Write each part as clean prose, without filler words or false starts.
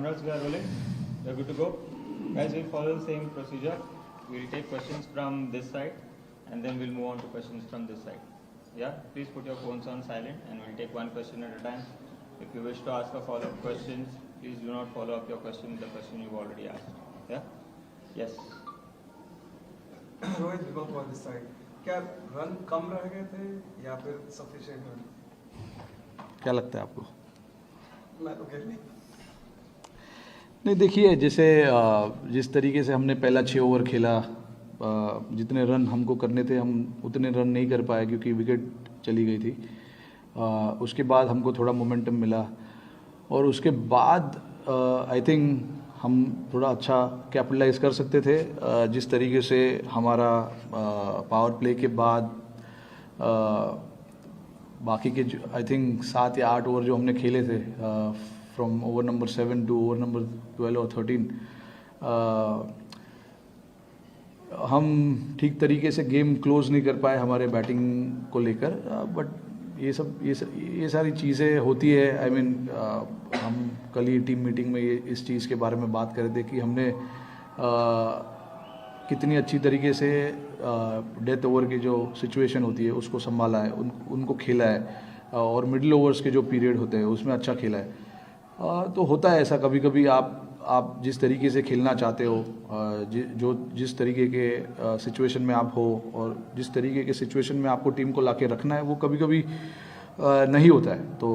Cameras, we are rolling. We are good to go. Guys, we'll follow the same procedure. We'll take questions from this side and then we'll move on to questions from this side. Yeah, please put your phones on silent and we'll take one question at a time. If you wish to ask a follow-up questions, please do not follow up your question with the question you've already asked. Yeah? Yes. Rohit विकल्प on this side. क्या run कम रह गए थे या फिर sufficient run? क्या लगता है आपको? मैं तो कह नहीं, देखिए जैसे जिस तरीके से हमने पहला 6 ओवर खेला, जितने रन हमको करने थे हम उतने रन नहीं कर पाए क्योंकि विकेट चली गई थी। उसके बाद हमको थोड़ा मोमेंटम मिला और उसके बाद आई थिंक हम थोड़ा अच्छा कैपिटलाइज कर सकते थे। जिस तरीके से हमारा पावर प्ले के बाद बाकी के आई थिंक 7 या 8 ओवर जो हमने खेले थे from over number 7 to over number 12 और 13, हम ठीक तरीके से गेम क्लोज नहीं कर पाए हमारे बैटिंग को लेकर। बट ये सारी चीज़ें होती है। आई मीन हम कल ही टीम मीटिंग में इस चीज़ के बारे में बात कर रहे थे कि हमने कितनी अच्छी तरीके से डेथ ओवर की जो सिचुएशन होती है उसको संभाला है, उनको खेला है और मिडिल ओवर्स के जो पीरियड होते हैं उसमें अच्छा खेला है। तो होता है ऐसा कभी कभी, आप जिस तरीके से खेलना चाहते हो, जिस तरीके के सिचुएशन में आप हो और जिस तरीके के सिचुएशन में आपको टीम को लाके रखना है वो कभी कभी नहीं होता है। तो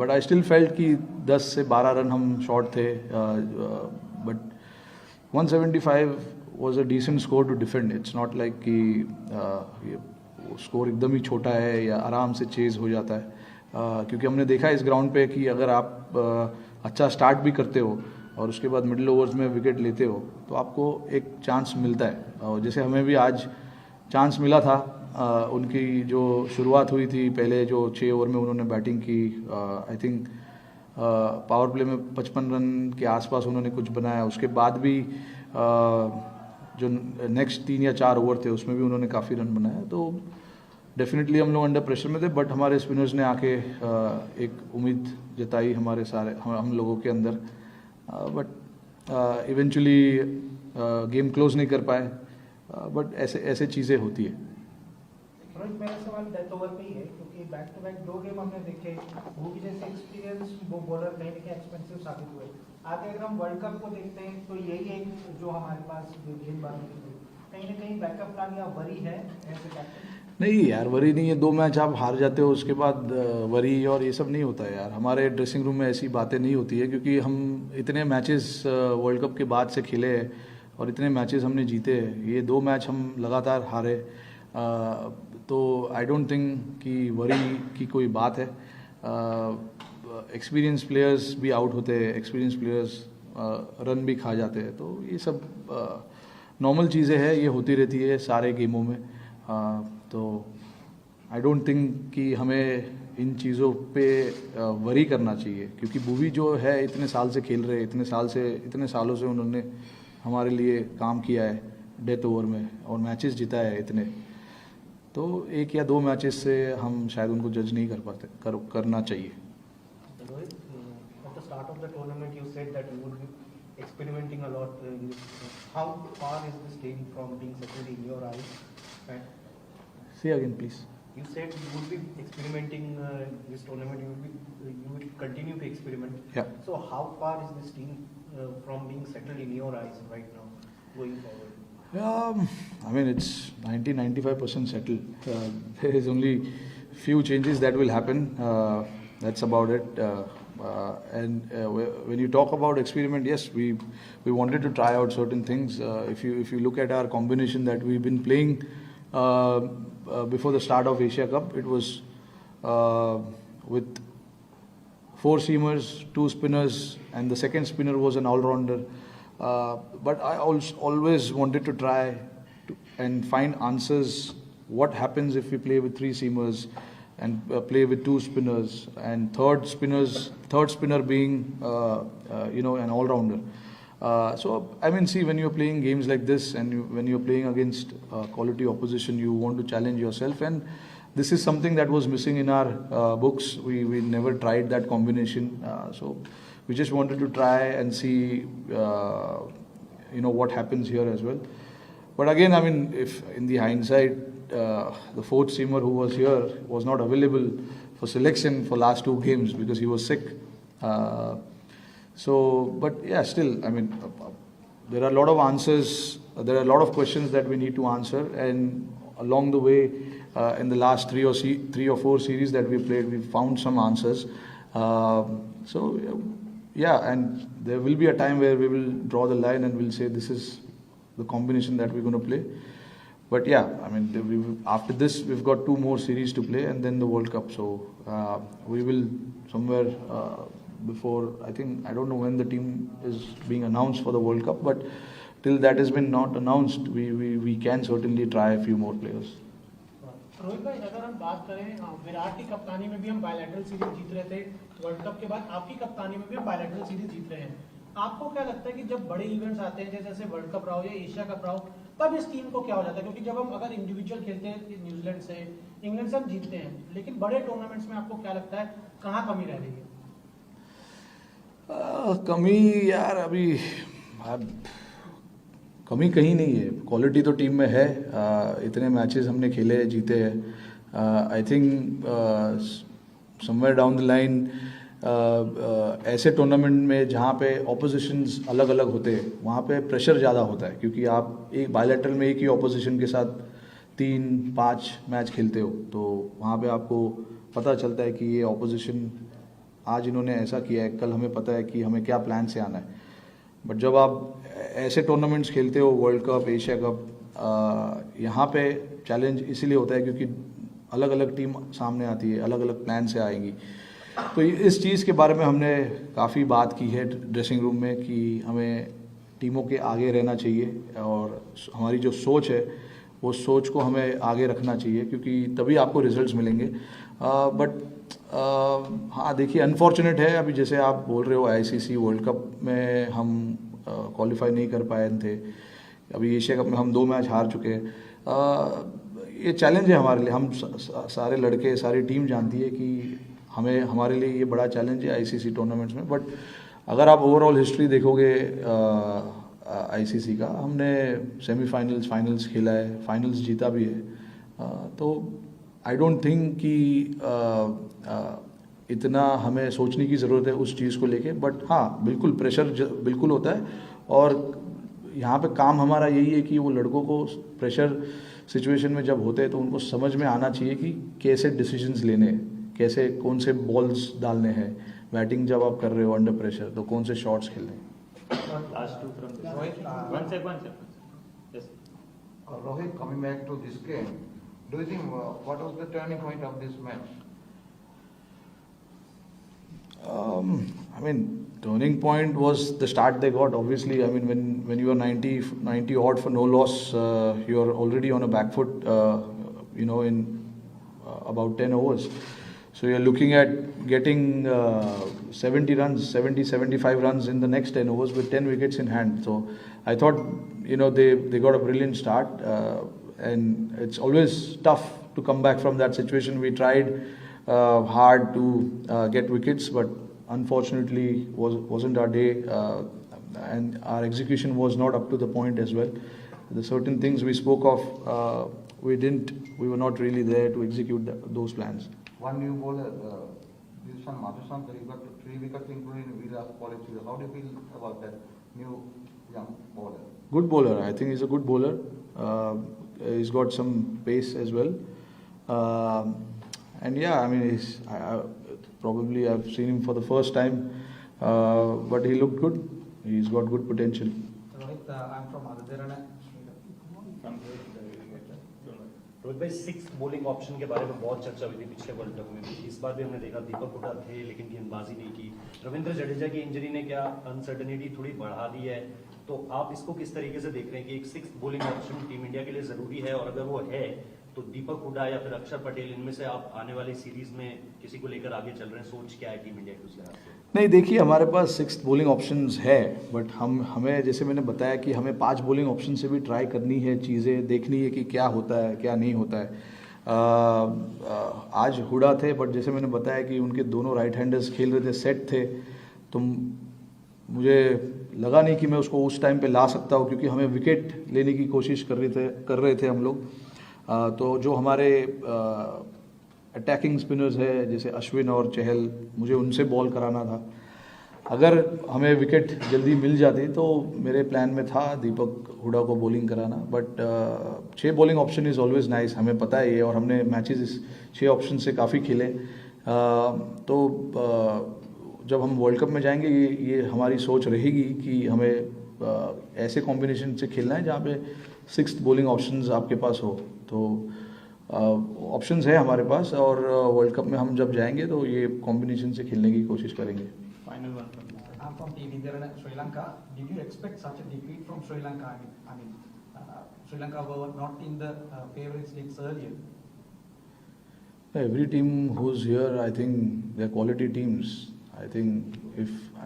बट आई स्टिल फेल्ट कि 10 से 12 रन हम शॉर्ट थे, but 175 was a decent score to defend. It's not like कि स्कोर एकदम ही छोटा है या आराम से चेज हो जाता है, क्योंकि हमने देखा इस ग्राउंड पे कि अगर आप अच्छा स्टार्ट भी करते हो और उसके बाद मिडिल ओवर्स में विकेट लेते हो तो आपको एक चांस मिलता है। और जैसे हमें भी आज चांस मिला था, उनकी जो शुरुआत हुई थी पहले जो 6 ओवर में उन्होंने बैटिंग की, आई थिंक पावर प्ले में 55 रन के आसपास उन्होंने कुछ बनाया। उसके बाद भी जो नेक्स्ट 3 या 4 ओवर थे उसमें भी उन्होंने काफ़ी रन बनाया। तो डेफिनेटली हम लोग अंडर प्रेशर में थे, बट हमारे स्पिनर्स ने आके एक उम्मीद जताई हमारे सारे हम लोगों के अंदर, बट इवेंचुअली गेम क्लोज नहीं कर पाए। बट ऐसे चीज़ें होती है। मेरा सवाल डेथ ओवर पे ही है, क्योंकि बैक टू बैक 2 गेम हमने देखे, वो भी जैसे एक्सपीरियंस वो बॉलर कहीं ना कहीं एक्सपेंसिव साबित हुए। आगे अगर हम वर्ल्ड कप को देखते हैं तो यही एक जो हमारे पास गेंदबाजी की कहीं ना कहीं बैकअप प्लान या वरी है ऐसे कैप्टन? नहीं यार, वरी नहीं है। 2 मैच आप हार जाते हो उसके बाद वरी और ये सब नहीं होता है यार। हमारे ड्रेसिंग रूम में ऐसी बातें नहीं होती है, क्योंकि हम इतने मैचेस वर्ल्ड कप के बाद से खेले हैं और इतने मैचेस हमने जीते हैं। ये 2 मैच हम लगातार हारे, तो आई डोंट थिंक कि वरी की कोई बात है। एक्सपीरियंस प्लेयर्स भी आउट होते हैं, एक्सपीरियंस प्लेयर्स रन भी खा जाते हैं, तो ये सब नॉर्मल चीज़ें हैं, ये होती रहती है सारे गेमों में। तो आई डोंट थिंक कि हमें इन चीज़ों पे वरी करना चाहिए, क्योंकि भुवी जो है इतने साल से खेल रहे हैं, इतने सालों से उन्होंने हमारे लिए काम किया है डेथ ओवर में और मैचेस जीता है इतने। तो 1 या 2 मैचेस से हम शायद उनको जज नहीं कर पाते, करना चाहिए। Rohit, at the start of the tournament you said that you would be experimenting a lot. How far is this team from being settled in your eyes? And Say again, please. you said you would be experimenting this tournament. You will continue to experiment. Yeah. So how far is this team from being settled in your eyes right now, going forward? I mean, it's 90-95% settled. There is only few changes that will happen. That's about it. And when you talk about experiment, yes, we wanted to try out certain things. If you look at our combination that we've been playing before the start of Asia Cup, it was with 4 seamers, 2 spinners, and the second spinner was an all-rounder. But I always wanted to try and find answers. What happens if we play with 3 seamers and play with 2 spinners and third spinner being an all-rounder. So I mean, see, when you're playing games like this and when you're playing against quality opposition, you want to challenge yourself, and this is something that was missing in our books. We never tried that combination, so we just wanted to try and see what happens here as well. But again, I mean, if in the hindsight, the fourth seamer who was here was not available for selection for last 2 games because he was sick. But yeah, still, I mean, there are a lot of answers. There are a lot of questions that we need to answer, and along the way, in the last 3 or 4 series that we played, we found some answers. Yeah, and there will be a time where we will draw the line and we'll say this is the combination that we're going to play. But yeah, I mean, after this, we've got 2 more series to play and then the World Cup. So we will somewhere before, I don't know when the team is being announced for the World Cup, but till that has been not announced, we can certainly try a few more players. Rohit भाई, अगर हम बात करें विराट की कप्तानी में भी हम बायलैटरल सीरीज जीत रहे थे, वर्ल्ड कप के बाद आपकी कप्तानी में भी हम बायलैटरल सीरीज जीत रहे हैं. आपको क्या लगता है कि जब बड़े इवेंट्स आते हैं जैसे वर्ल्ड कप रहा हो या एशिया कप रहा हो, तब इस टीम को क्या हो जाता है? क्योंकि जब हम अगर इंडिविजुअल खेलते हैं न्यूजीलैंड से, इंग्लैंड से हम जीतते हैं, लेकिन बड़े टूर्नामेंट्स में आपको क्या लगता है कहाँ कमी रह रही है? कमी यार, अभी कमी कहीं नहीं है. क्वालिटी तो टीम में है. इतने मैचेस हमने खेले, जीते हैं. I think somewhere down the line ऐसे टूर्नामेंट में जहाँ पे ऑपोजिशंस अलग अलग होते हैं, वहाँ पे प्रेशर ज़्यादा होता है, क्योंकि आप एक बायलैटरल में एक ही ऑपोजिशन के साथ 3-5 मैच खेलते हो, तो वहाँ पे आपको पता चलता है कि ये ऑपोजिशन आज इन्होंने ऐसा किया है, कल हमें पता है कि हमें क्या प्लान से आना है. बट जब आप ऐसे टूर्नामेंट्स खेलते हो, वर्ल्ड कप, एशिया कप, यहाँ पे चैलेंज इसीलिए होता है क्योंकि अलग अलग टीम सामने आती है, अलग अलग प्लान से आएंगी. तो इस चीज़ के बारे में हमने काफ़ी बात की है ड्रेसिंग रूम में कि हमें टीमों के आगे रहना चाहिए और हमारी जो सोच है वो सोच को हमें आगे रखना चाहिए, क्योंकि तभी आपको रिजल्ट्स मिलेंगे. बट हाँ, देखिए, अनफॉर्चुनेट है अभी जैसे आप बोल रहे हो आईसीसी वर्ल्ड कप में हम क्वालिफाई नहीं कर पाए थे. अभी एशिया कप में हम 2 मैच हार चुके हैं. ये चैलेंज है हमारे लिए. हम सारे लड़के, सारी टीम जानती है कि हमारे लिए ये बड़ा चैलेंज है आईसीसी टूर्नामेंट्स में. बट अगर आप ओवरऑल हिस्ट्री देखोगे आईसीसी का, हमने सेमीफाइनल्स, फाइनल्स खेला है, फाइनल्स जीता भी है. तो आई डोंट थिंक कि इतना हमें सोचने की ज़रूरत है उस चीज़ को लेके. बट हाँ, बिल्कुल प्रेशर बिल्कुल होता है, और यहाँ पे काम हमारा यही है कि वो लड़कों को प्रेशर सिचुएशन में जब होते हैं तो उनको समझ में आना चाहिए कि कैसे डिसीजंस लेने हैं, कैसे कौन से बॉल्स डालने हैं. बैटिंग जब आप कर रहे हो अंडर प्रेशर तो कौन से शॉट्स खेलने हैं. Last 2 from this. One second. Yes. Rohit, coming back to this game, do you think what was the turning point of this match? I mean, turning point was the start they got. Obviously, I mean, when you are 90 odd for no loss, you are already on a back foot, in about 10 overs. So you're looking at getting 75 runs in the next 10 overs with 10 wickets in hand. So I thought, they got a brilliant start, and it's always tough to come back from that situation. We tried hard to get wickets, but unfortunately wasn't our day, and our execution was not up to the point as well. The certain things we spoke of, we were not really there to execute those plans. One new bowler, this one, Madhusan, he got 3 wickets including Virat's policy. How do you feel about that new young bowler? Good bowler. I think he's a good bowler. He's got some pace as well. And yeah, I mean, probably I've seen him for the first time, but he looked good. He's got good potential. Rohit, I'm from Aditya. Rohit भाई, 6 bowling option के बारे में बहुत चर्चा हुई थी पिछले world cup में भी. इस बार भी हमने देखा दीपक हुडा थे लेकिन गेंदबाजी नहीं की. रविंद्र जडेजा की इंजरी ने क्या अनसर्टेनिटी थोड़ी बढ़ा दी है? तो आप इसको किस तरीके से देख रहे हैं कि एक 6 बॉलिंग ऑप्शन टीम इंडिया के लिए जरूरी है, और अगर वो है तो दीपक हुडा या फिर अक्षर पटेल, इनमें से आप आने वाली सीरीज में किसी को लेकर आगे चल रहे हैं? सोच क्या है टीम इंडिया की उस लिहाज से? नहीं, देखिए, हमारे पास 6 बॉलिंग ऑप्शंस है, बट हमें जैसे मैंने बताया कि हमें 5 बॉलिंग ऑप्शन से भी ट्राई करनी है, चीज़ें देखनी है कि क्या होता है क्या नहीं होता है. आज हुडा थे, बट जैसे मैंने बताया कि उनके दोनों राइट हैंडर्स खेल रहे थे, सेट थे, तो मुझे लगा नहीं कि मैं उसको उस टाइम पे ला सकता हूँ, क्योंकि हमें विकेट लेने की कोशिश कर रहे थे हम लोग। तो जो हमारे अटैकिंग स्पिनर्स है जैसे अश्विन और चहल, मुझे उनसे बॉल कराना था। अगर हमें विकेट जल्दी मिल जाती तो मेरे प्लान में था दीपक हुडा को बॉलिंग कराना, but 6 bowling option is always nice, हमें पता है ये, और हमने मैचेस इस 6 ऑप्शन से काफ़ी खेले। तो जब हम वर्ल्ड कप में जाएंगे ये हमारी सोच रहेगी कि हमें ऐसे कॉम्बिनेशन से खेलना है जहाँ पे 6th बॉलिंग ऑप्शंस आपके पास हो। तो ऑप्शंस है हमारे पास, और वर्ल्ड कप में हम जब जाएंगे तो ये कॉम्बिनेशन से खेलने की कोशिश करेंगे। Final one from this side. I'm from Team India and Sri Lanka. Did you expect such a defeat from Sri Lanka? Sri Lanka were not in the favorites leagues earlier. Every team who's here, I think they're quality teams. I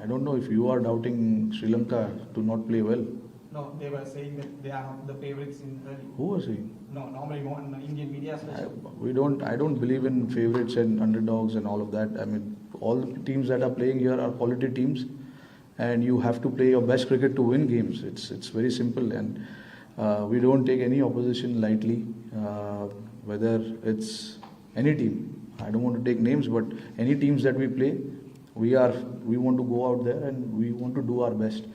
don't know if you are doubting Sri Lanka to not play well. No, they were saying that they are not the favorites in early. Who was saying? No, normally more in Indian media especially. I don't believe in favorites and underdogs and all of that. I mean, all the teams that are playing here are quality teams, and you have to play your best cricket to win games. It's very simple, and we don't take any opposition lightly, whether it's any team. I don't want to take names, but any teams that we play, we want to go out there and we want to do our best.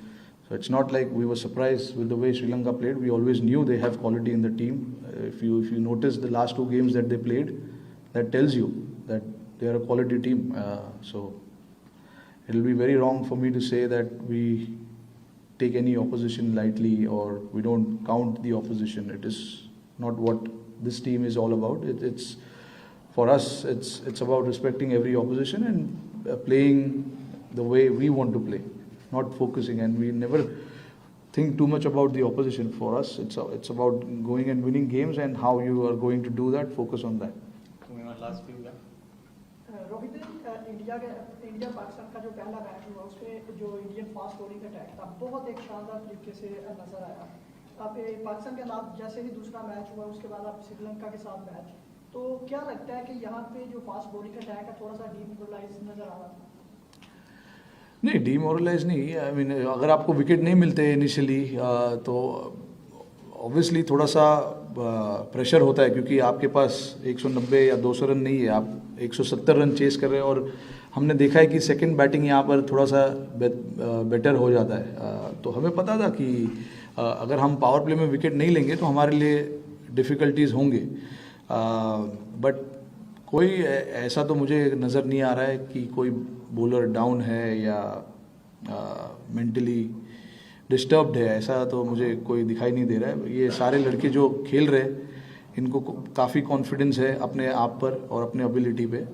So it's not like we were surprised with the way Sri Lanka played. We always knew they have quality in the team. If you notice the last 2 games that they played, that tells you that they are a quality team. So it will be very wrong for me to say that we take any opposition lightly or we don't count the opposition. It is not what this team is all about. It's for us. It's about respecting every opposition and playing the way we want to play, not focusing, and we never think too much about the opposition. For us, it's about going and winning games, and how you are going to do that, focus on that. Moving on, last few, yeah. Rohit, India Pakistan का जो पहला match हुआ उसमें जो Indian fast bowling attack था बहुत एक शानदार तरीके से नजर आया। अब पाकिस्तान के खिलाफ जैसे ही दूसरा मैच हुआ उसके बाद अब श्रीलंका के साथ मैच, तो क्या लगता है कि यहाँ पे जो फास्ट बॉलिंग अटैक है थोड़ा सा डीमोरलाइज नजर आ रहा था? नहीं, डीमोरलाइज नहीं। आई मीन अगर आपको विकेट नहीं मिलते इनिशियली तो ऑब्वियसली थोड़ा सा प्रेशर होता है, क्योंकि आपके पास 190 या 200 रन नहीं है, आप 170 रन चेस कर रहे हैं। और हमने देखा है कि सेकंड बैटिंग यहाँ पर थोड़ा सा बेटर हो जाता है। तो हमें पता था कि अगर हम पावर प्ले में विकेट नहीं लेंगे तो हमारे लिए डिफ़िकल्टीज़ होंगे, बट कोई ऐसा तो मुझे नज़र नहीं आ रहा है कि कोई बॉलर डाउन है या मेंटली डिस्टर्ब्ड है, ऐसा तो मुझे कोई दिखाई नहीं दे रहा है। ये सारे लड़के जो खेल रहे हैं इनको काफ़ी कॉन्फिडेंस है अपने आप पर और अपने एबिलिटी पे।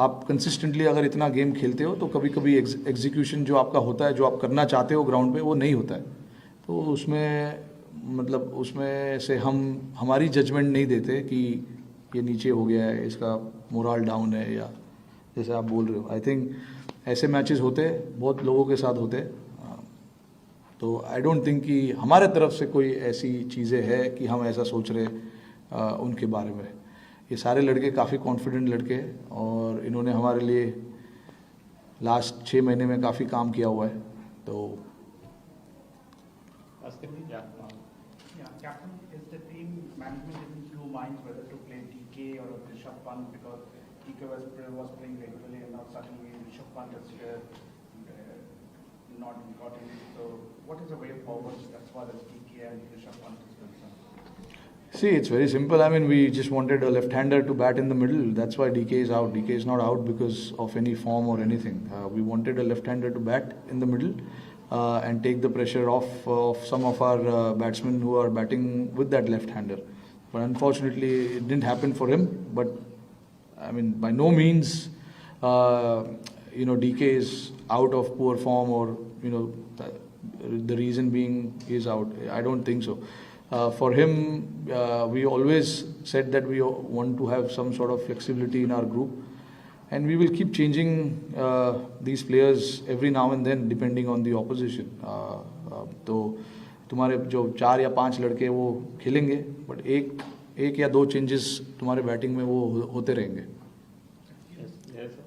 आप कंसिस्टेंटली अगर इतना गेम खेलते हो तो कभी कभी एग्जीक्यूशन जो आपका होता है, जो आप करना चाहते हो ग्राउंड पे, वो नहीं होता है। तो उसमें से हमारी जजमेंट नहीं देते कि ये नीचे हो गया है, इसका मोरल डाउन है, या जैसे आप बोल रहे हो। आई थिंक ऐसे मैचेस होते बहुत लोगों के साथ होते, तो आई डोंट थिंक कि हमारे तरफ से कोई ऐसी चीज़ें हैं कि हम ऐसा सोच रहे उनके बारे में। ये सारे लड़के काफ़ी कॉन्फिडेंट लड़के हैं और इन्होंने हमारे लिए लास्ट 6 महीने में काफ़ी काम किया हुआ है। तो Captain, is the team management in two minds whether to play DK or Rishabh Pant, because DK was playing regularly and now suddenly Rishabh Pant is here, not got in. So what is the way forward as far as DK and Rishabh Pant is concerned? see, it's very simple. I mean, we just wanted a left-hander to bat in the middle. That's why DK is out. DK is not out because of any form or anything. We wanted a left-hander to bat in the middle and take the pressure off of some of our batsmen who are batting with that left-hander. But unfortunately, it didn't happen for him. But I mean, by no means, DK is out of poor form, or the reason being he is out. I don't think so. For him, we always said that we want to have some sort of flexibility in our group, and we will keep changing these players every now and then depending on the opposition. तो तुम्हारे जो 4 या 5 लड़के वो खेलेंगे, but एक एक या दो चेंजेस तुम्हारे बैटिंग में वो होते रहेंगे। Yes, yes, sir.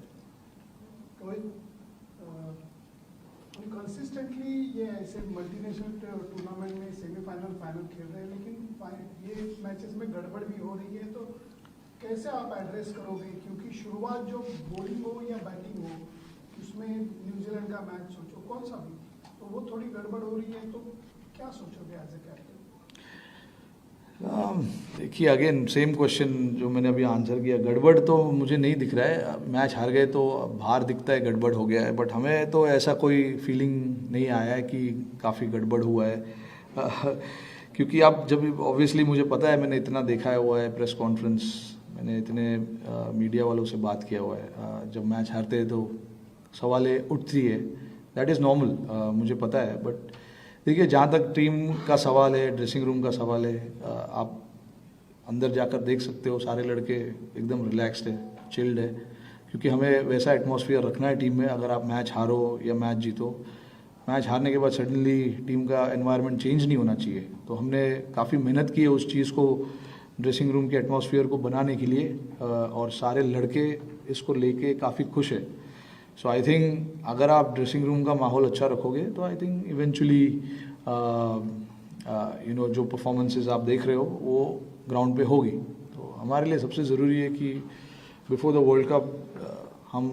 कंसिस्टेंटली ये ऐसे मल्टीनेशनल टूर्नामेंट में सेमीफाइनल फाइनल खेल रहे हैं, लेकिन ये मैचेस में गड़बड़ भी हो रही है, तो कैसे आप एड्रेस करोगे? क्योंकि शुरुआत जो बॉलिंग हो या बैटिंग हो, उसमें न्यूजीलैंड का मैच सोचो कौन सा भी, तो वो थोड़ी गड़बड़ हो रही है, तो क्या सोचोगे एज ए कैप्टन? देखिए अगेन सेम क्वेश्चन जो मैंने अभी आंसर किया, गड़बड़ तो मुझे नहीं दिख रहा है। मैच हार गए तो बाहर दिखता है गड़बड़ हो गया है, बट हमें तो ऐसा कोई फीलिंग नहीं आया है कि काफ़ी गड़बड़ हुआ है। क्योंकि अब जब ऑब्वियसली मुझे पता है, मैंने इतना देखा हुआ है प्रेस कॉन्फ्रेंस, मैंने इतने मीडिया वालों से बात किया हुआ है, जब मैच हारते हैं तो सवालें उठती है, दैट इज़ नॉर्मल, मुझे पता है। बट देखिए जहाँ तक टीम का सवाल है, ड्रेसिंग रूम का सवाल है, आप अंदर जाकर देख सकते हो, सारे लड़के एकदम रिलैक्स्ड है, चिल्ड है, क्योंकि हमें वैसा एटमॉस्फेयर रखना है टीम में। अगर आप मैच हारो या मैच जीतो, मैच हारने के बाद सडनली टीम का एनवायरनमेंट चेंज नहीं होना चाहिए। तो हमने काफ़ी मेहनत की है उस चीज़ को, ड्रेसिंग रूम के एटमॉस्फेयर को बनाने के लिए, और सारे लड़के इसको लेके काफ़ी खुश है। सो आई थिंक अगर आप ड्रेसिंग रूम का माहौल अच्छा रखोगे तो आई थिंक इवेंचुअली जो परफॉर्मेंसेस आप देख रहे हो वो ग्राउंड पे होगी। तो हमारे लिए सबसे ज़रूरी है कि बिफोर द वर्ल्ड कप हम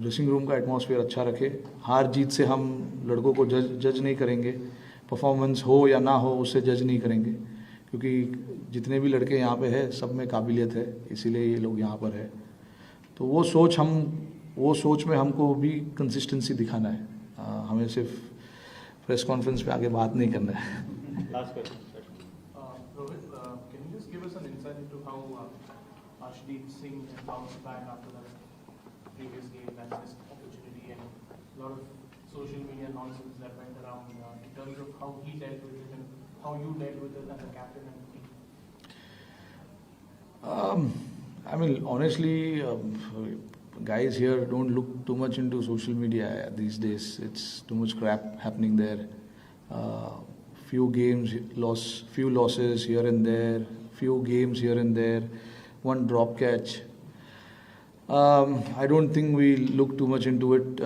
ड्रेसिंग रूम का एटमॉस्फेयर अच्छा रखें। हार जीत से हम लड़कों को जज नहीं करेंगे, परफॉर्मेंस हो या ना हो उससे जज नहीं करेंगे, क्योंकि जितने भी लड़के यहाँ पे हैं सब में काबिलियत है, इसीलिए ये लोग यहाँ पर है। तो वो सोच में हमको भी कंसिस्टेंसी दिखाना है, हमें सिर्फ प्रेस कॉन्फ्रेंस पे आके बात नहीं करना है। Last question, sir. Rohit, can you just give us an insight into how Arshdeep Singh bounced back after that previous game and missed opportunity, and a lot of social media nonsense that went around in terms of how he dealt with it and how you dealt with it as a captain and team? I mean, honestly, guys here don't look too much into social media these days. It's too much crap happening there. Few games few losses here and there, few games here and there, one drop catch. I don't think we look too much into it.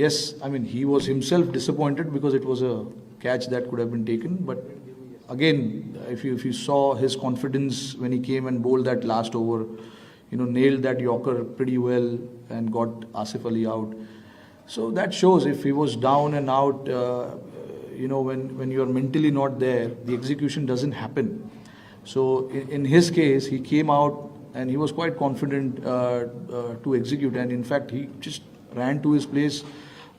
Yes, I mean he was himself disappointed because it was a catch that could have been taken. But again, if you saw his confidence when he came and bowled that last over, nailed that Yorker pretty well and got Asif Ali out. So that shows if he was down and out, when you are mentally not there, the execution doesn't happen. So in his case, he came out and he was quite confident to execute, and in fact, he just ran to his place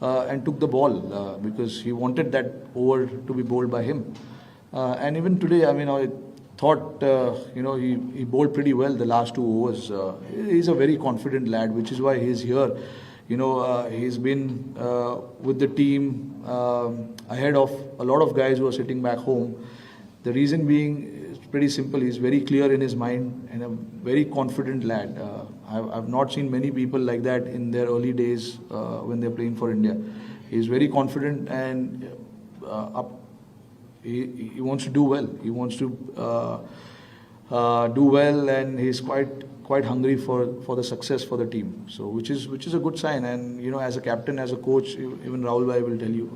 and took the ball because he wanted that over to be bowled by him. And even today, I mean, I thought he bowled pretty well the last 2 overs. He's a very confident lad, which is why he's here. He's been with the team ahead of a lot of guys who are sitting back home. The reason being is pretty simple. He's very clear in his mind and a very confident lad. I've not seen many people like that in their early days when they're playing for India. He's very confident and he wants to do well. He wants to do well, and he's quite hungry for the success for the team. So which is a good sign. And as a captain, as a coach, even Rahul bhai will tell you,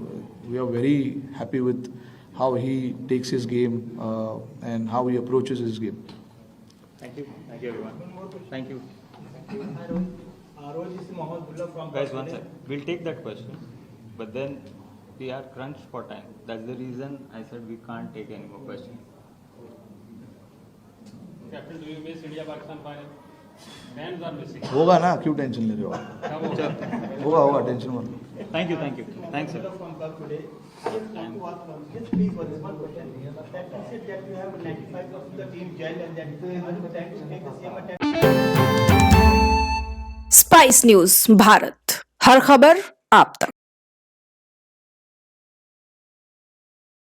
we are very happy with how he takes his game and how he approaches his game. Thank you everyone. Thank you. from Guys, one sec. We'll take that question, but then we are crunched for time. That's the reason I said we can't take any more questions. Captain, do you miss India-Pakistan final? Fans are missing. होगा ना, क्यों tension ले रहे हो आप? होगा tension मत लो. Thank you. Thanks, sir. from Club today. Just please, one question. That you said that you have 95% of the team gel and that are you trying to take the same attempt? Spice news Bharat, हर खबर आप तक।